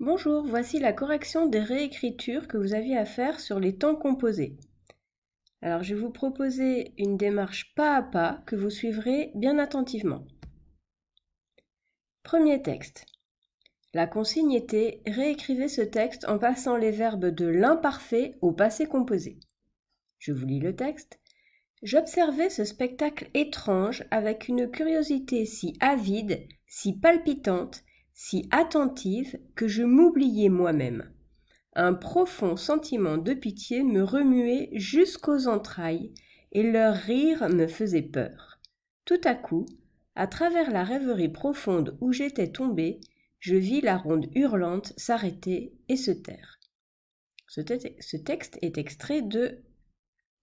Bonjour, voici la correction des réécritures que vous aviez à faire sur les temps composés. Alors, je vais vous proposer une démarche pas à pas que vous suivrez bien attentivement. Premier texte. La consigne était « Réécrivez ce texte en passant les verbes de l'imparfait au passé composé ». Je vous lis le texte. J'observais ce spectacle étrange avec une curiosité si avide, si palpitante, si attentive que je m'oubliais moi-même. Un profond sentiment de pitié me remuait jusqu'aux entrailles et leur rire me faisait peur. Tout à coup, à travers la rêverie profonde où j'étais tombée, je vis la ronde hurlante s'arrêter et se taire. Ce texte est extrait de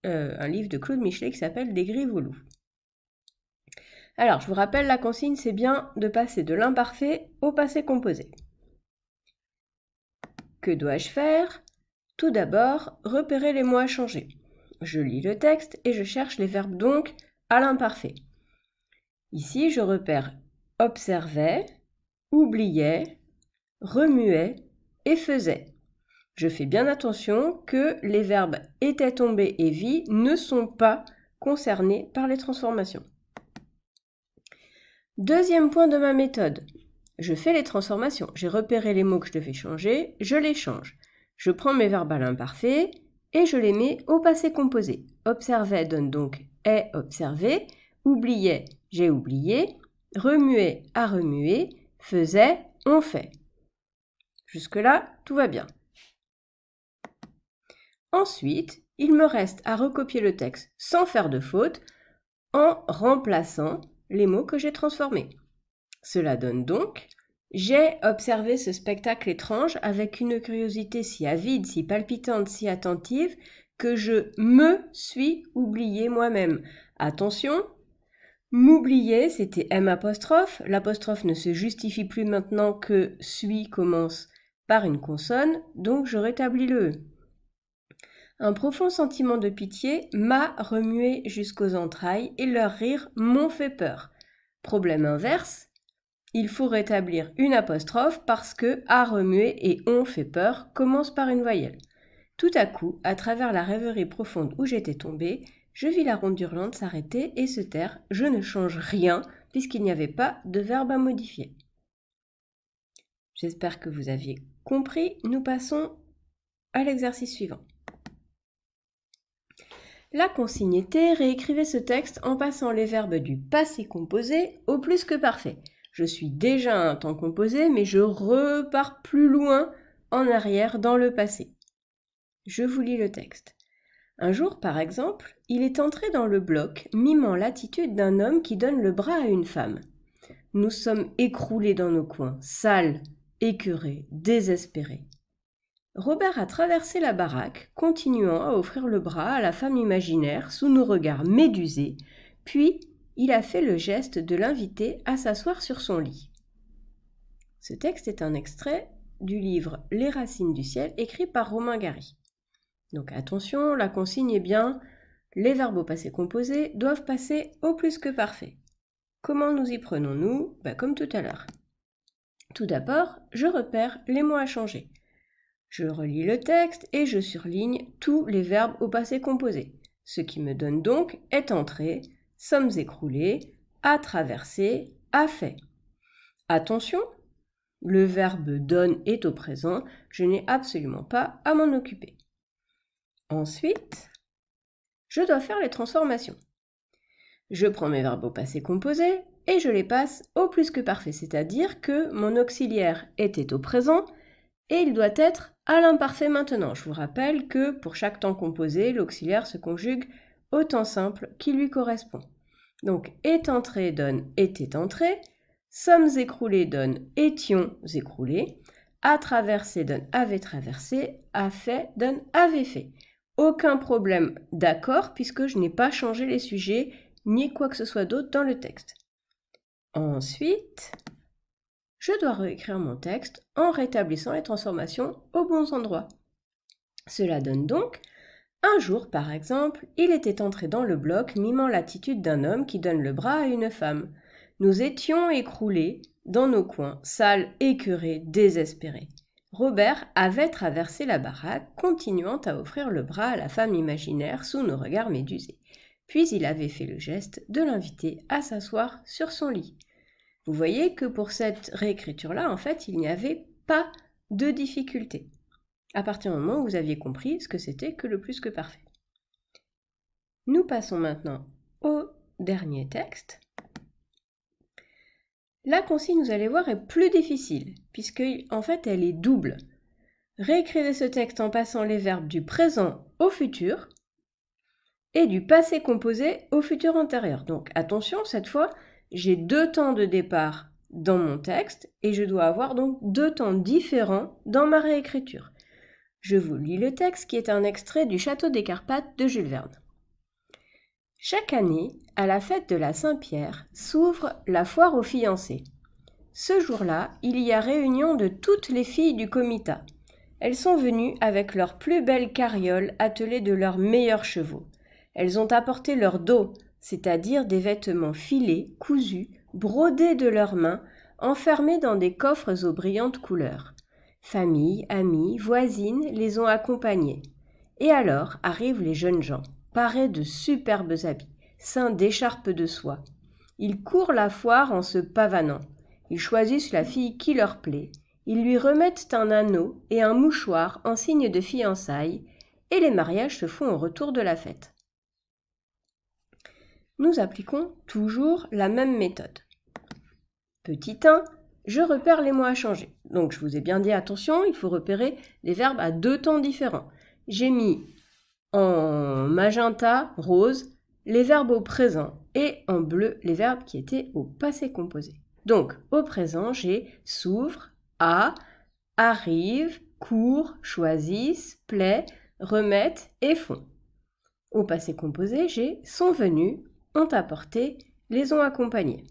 un livre de Claude Michelet qui s'appelle Des grives au loup. Alors, je vous rappelle, la consigne, c'est bien de passer de l'imparfait au passé composé. Que dois-je faire? Tout d'abord, repérer les mots à changer. Je lis le texte et je cherche les verbes donc à l'imparfait. Ici, je repère observait, oubliait, remuait et faisait. Je fais bien attention que les verbes était tombé et vie ne sont pas concernés par les transformations. Deuxième point de ma méthode. Je fais les transformations. J'ai repéré les mots que je devais changer, je les change. Je prends mes verbes à l'imparfait et je les mets au passé composé. Observait donne donc est observé, oubliait, j'ai oublié, remuait, a remué, faisait, on fait. Jusque-là, tout va bien. Ensuite, il me reste à recopier le texte sans faire de faute en remplaçant les mots que j'ai transformés. Cela donne donc « J'ai observé ce spectacle étrange avec une curiosité si avide, si palpitante, si attentive que je me suis oublié moi-même. » Attention, m'oublier, c'était M', l'apostrophe ne se justifie plus maintenant que « suis » commence par une consonne, donc je rétablis le « e ». Un profond sentiment de pitié m'a remué jusqu'aux entrailles et leurs rires m'ont fait peur. Problème inverse, il faut rétablir une apostrophe parce que a remué et on fait peur commence par une voyelle. Tout à coup, à travers la rêverie profonde où j'étais tombée, je vis la ronde hurlante s'arrêter et se taire. Je ne change rien puisqu'il n'y avait pas de verbe à modifier. J'espère que vous aviez compris. Nous passons à l'exercice suivant. La consigne était « Réécrivez ce texte en passant les verbes du passé composé au plus que parfait ». Je suis déjà à un temps composé, mais je repars plus loin en arrière dans le passé. Je vous lis le texte. Un jour, par exemple, il est entré dans le bloc, mimant l'attitude d'un homme qui donne le bras à une femme. Nous sommes écroulés dans nos coins, sales, écœurés, désespérés. Robert a traversé la baraque, continuant à offrir le bras à la femme imaginaire sous nos regards médusés, puis il a fait le geste de l'inviter à s'asseoir sur son lit. Ce texte est un extrait du livre Les Racines du ciel, écrit par Romain Gary. Donc attention, la consigne est bien, les verbes au passé composé doivent passer au plus que parfait. Comment nous y prenons-nous? Comme tout à l'heure. Tout d'abord, je repère les mots à changer. Je relis le texte et je surligne tous les verbes au passé composé, ce qui me donne donc est entré, sommes écroulés, a traversé, a fait. Attention, le verbe donne est au présent, je n'ai absolument pas à m'en occuper. Ensuite, je dois faire les transformations. Je prends mes verbes au passé composé et je les passe au plus que parfait, c'est-à-dire que mon auxiliaire était au présent et il doit être à l'imparfait maintenant. Je vous rappelle que pour chaque temps composé, l'auxiliaire se conjugue au temps simple qui lui correspond. Donc, est entré donne était entré, sommes écroulés donne étions écroulés, a traversé donne avait traversé, a fait donne avait fait. Aucun problème d'accord puisque je n'ai pas changé les sujets ni quoi que ce soit d'autre dans le texte. Ensuite, je dois réécrire mon texte en rétablissant les transformations aux bons endroits. Cela donne donc un jour, par exemple, il était entré dans le bloc mimant l'attitude d'un homme qui donne le bras à une femme. Nous étions écroulés dans nos coins, sales, écœurés, désespérés. Robert avait traversé la baraque, continuant à offrir le bras à la femme imaginaire sous nos regards médusés. Puis il avait fait le geste de l'inviter à s'asseoir sur son lit. Vous voyez que pour cette réécriture-là, en fait, il n'y avait pas de difficulté. À partir du moment où vous aviez compris ce que c'était que le plus que parfait. Nous passons maintenant au dernier texte. La consigne, vous allez voir, est plus difficile, puisque en fait elle est double. Réécrivez ce texte en passant les verbes du présent au futur et du passé composé au futur antérieur. Donc attention, cette fois, j'ai 2 temps de départ dans mon texte et je dois avoir donc 2 temps différents dans ma réécriture. Je vous lis le texte qui est un extrait du Château des Carpates de Jules Verne. Chaque année, à la fête de la Saint-Pierre, s'ouvre la foire aux fiancés. Ce jour-là, il y a réunion de toutes les filles du comitat. Elles sont venues avec leurs plus belles carrioles attelées de leurs meilleurs chevaux. Elles ont apporté leur dos, c'est-à-dire des vêtements filés, cousus, brodés de leurs mains, enfermés dans des coffres aux brillantes couleurs. Famille, amis, voisines les ont accompagnées. Et alors arrivent les jeunes gens, parés de superbes habits, ceints d'écharpes de soie. Ils courent la foire en se pavanant. Ils choisissent la fille qui leur plaît. Ils lui remettent un anneau et un mouchoir en signe de fiançailles, et les mariages se font au retour de la fête. Nous appliquons toujours la même méthode. Petit 1, je repère les mots à changer. Donc je vous ai bien dit, attention, il faut repérer les verbes à 2 temps différents. J'ai mis en magenta, rose, les verbes au présent et en bleu, les verbes qui étaient au passé composé. Donc au présent, j'ai s'ouvre, a, arrive, court, choisissent, plaît, remettent et font. Au passé composé, j'ai sont venus, ont apporté, les ont accompagnés.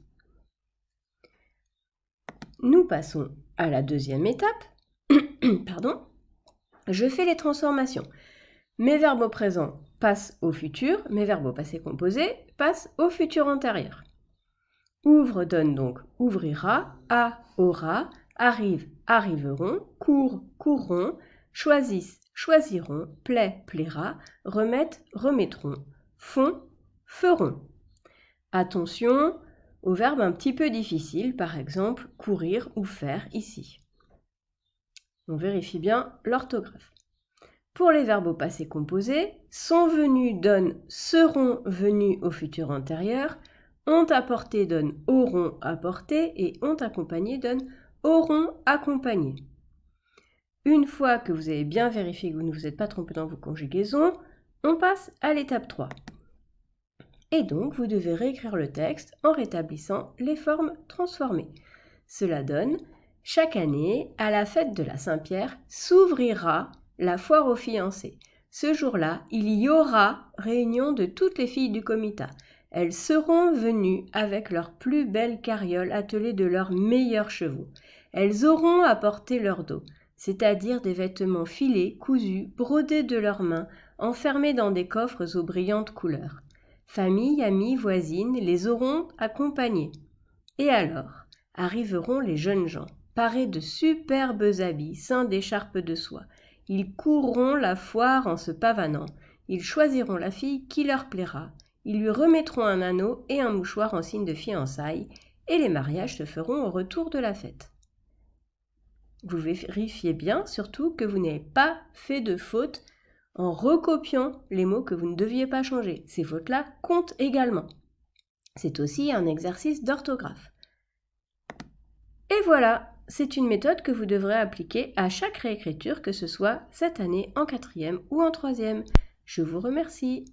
Nous passons à la deuxième étape. Pardon. Je fais les transformations. Mes verbes au présent passent au futur, mes verbes au passé composé passent au futur antérieur. Ouvre donne donc ouvrira, a, aura, arrive, arriveront, court, courront, choisissent, choisiront, plaît, plaira, remettent, remettront, font, feront. Attention aux verbes un petit peu difficiles, par exemple courir ou faire ici. On vérifie bien l'orthographe. Pour les verbes au passé composé, sont venus donne seront venus au futur antérieur, ont apporté donne auront apporté et ont accompagné donne auront accompagné. Une fois que vous avez bien vérifié que vous ne vous êtes pas trompé dans vos conjugaisons, on passe à l'étape 3. Et donc, vous devez réécrire le texte en rétablissant les formes transformées. Cela donne « Chaque année, à la fête de la Saint-Pierre, s'ouvrira la foire aux fiancés. Ce jour-là, il y aura réunion de toutes les filles du comitat. Elles seront venues avec leurs plus belles carrioles attelées de leurs meilleurs chevaux. Elles auront apporté leur dos, c'est-à-dire des vêtements filés, cousus, brodés de leurs mains, enfermés dans des coffres aux brillantes couleurs. Famille, amis, voisines les auront accompagnés. Et alors arriveront les jeunes gens, parés de superbes habits, ceints d'écharpes de soie. Ils courront la foire en se pavanant. Ils choisiront la fille qui leur plaira. Ils lui remettront un anneau et un mouchoir en signe de fiançailles, et les mariages se feront au retour de la fête. Vous vérifiez bien surtout que vous n'avez pas fait de faute en recopiant les mots que vous ne deviez pas changer. Ces fautes-là comptent également. C'est aussi un exercice d'orthographe. Et voilà, c'est une méthode que vous devrez appliquer à chaque réécriture, que ce soit cette année en 4e ou en 3e. Je vous remercie.